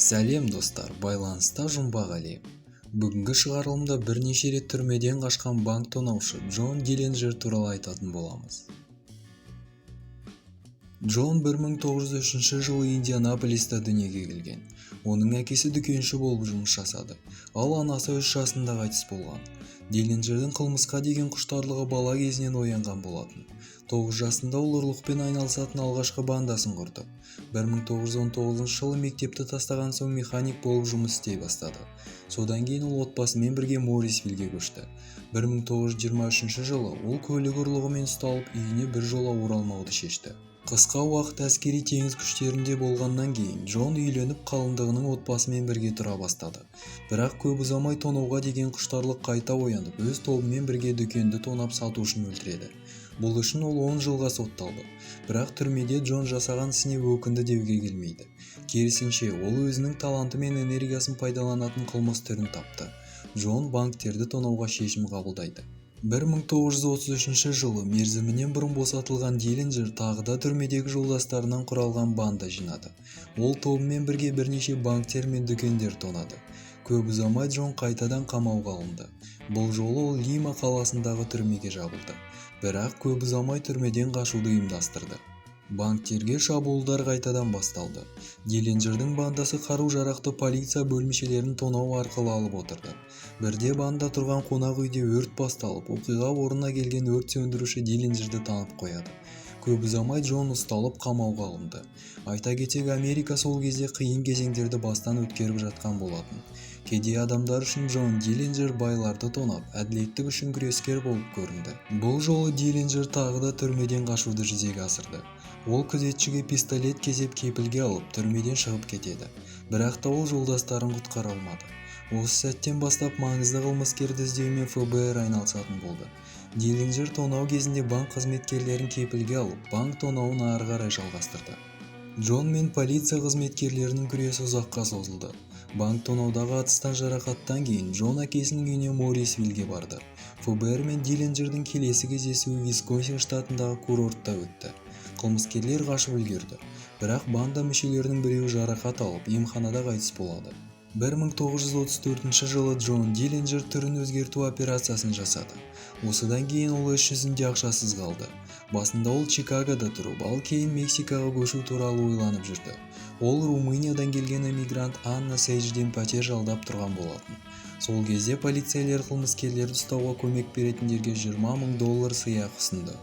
Сәлем достар, байланыста жұмбақ әлем. Бүгінгі шығарылымда бірнеше рет түрмеден қашқан банк тонаушы Джон Диллинджер туралы айтатын боламыз. Джон 1903 жылы Индианаполиста дүниеге келген. Оның әкесі дүкенші болып жұмыс жасады, ал анасы 3 жасында қайтыс болған. Диллинджердің қылмысқа деген құштарлығы бала кезінен оянған болатын. 9 жасында ол ұрлықпен айналысатын алғашқы бандасын құрды. 1919 жылы мектепті тастаған соң механик болып жұмыс істей бастады. Содан кейін ол отбасымен бірге Моррисвиллге көшті. 1923 жылы ол көлік ұрлығымен ұсталып, үйіне біржола оралмауды шешті. Қысқа уақыт әскери теңіз күштерінде болғаннан кейін Джон үйленіп қалыңдығының отбасымен бірге тұра бастады. Бірақ көп ұзамай тонауға деген құштарлық қайта оянып, өз тобымен бірге дүкенді тонап сатушыны өлтіреді. Бұл үшін ол 10 жылға сотталды. Бірақ түрмеде Джон жасаған ісіне өкінді деуге келмейді. Керісінше, ол өзінің таланты мен энергиясын пайдаланатын қылмыс түрін тапты. Джон банктерді тонауға шешім қабылдайды. 1933 жылы мерзімінен бұрын босатылған Диллинджер тағы да түрмедегі жолдастарынан құралған банда жинады. Ол тобымен бірге бірнеше банктер мен дүкендер тонады. Көп ұзамай Джон қайтадан қамауға алынды. Бұл жолы ол Лима қаласындағы түрмеге жабылды. Бірақ көп ұзамай түрмеден қашуды ұйымдастырды. Банктерге шабуылдар қайтадан басталды. Диллинджердің бандасы қару-жарақты полиция бөлімшелерін тонау арқылы алып отырды. Бірде банда тұрған қонақ үйде өрт басталып, оқиға орнына келген өрт сөндіруші Диллинджерді танып қояды. Көп ұзамай Джон ұсталып қамауға алынды. Айта кетсек, Америка сол кезде қиын кезеңдерді бастан өткеріп жатқан болатын. Кедей адамдар үшін Джон Диллинджер байларды тонап, әділеттік үшін күрескер болып көрінді. Бұл жолы Диллинджер тағы да түрмеден қашуды жүзеге асырды. Ол күзетшіге пистолет кезеп кепілге алып, түрмеден шығып кетеді. Бірақ та ол жолдастарын құтқара алмады. Осы сәттен бастап маңызды қылмыскерді іздеумен ФБР айналысатын болды. Диллинджер тонау кезінде банк қызметкерлерін кепілге алып, банк тонауын ары қарай жалғастырды. Джон мен полиция қызметкерлерінің күресі ұзаққа созылды. Банк тонаудағы атыстан жарақаттан кейін Джон әкесінің үйіне Моррисвиллге барды. ФБР мен Диллинджердің келесі кездесуі Висконсин штатындағы курортта өтті. Қылмыскерлер қашып үлгерді, бірақ банда мүшелерінің біреуі жарақат алып, емханада қайтыс болады. 1934 жылы Джон Диллинджер түрін өзгерту операциясын жасады. Осыдан кейін ол іс жүзінде ақшасыз қалды. Басында ол Чикагода тұрып, ал кейін Мексикаға көшу туралы ойланып жүрді. Ол Румыниядан келген эмигрант Анна Сейджден пәтер жалдап тұрған болатын. Сол кезде полицейлер қылмыскерлерді ұстауға көмек беретіндерге $20,000 сыйақы ұсынды.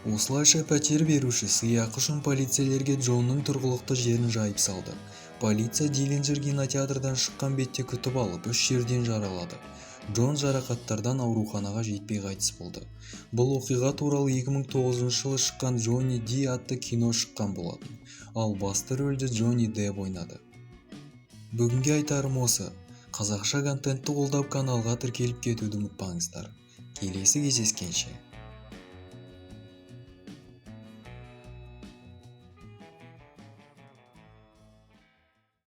Осылайша пәтер беруші сыйақы үшін полицейлерге Джонның тұрғылықты жерін жайып салды. Полиция Диллинджер кинотеатрдан шыққан бетте күтіп алып, 3 жерден жаралады. Джон жарақаттардан ауруханаға жетпей қайтыс болды. Бұл оқиға туралы 2009 жылы шыққан Джонни Ди атты кино шыққан болатын. Ал басты рөлді Джонни Депп ойнады. Бүгінге айтарым осы. Қазақша контентті қолдап каналға тіркеліп кетуді ұмытпаңыздар. Келесі кездескенше.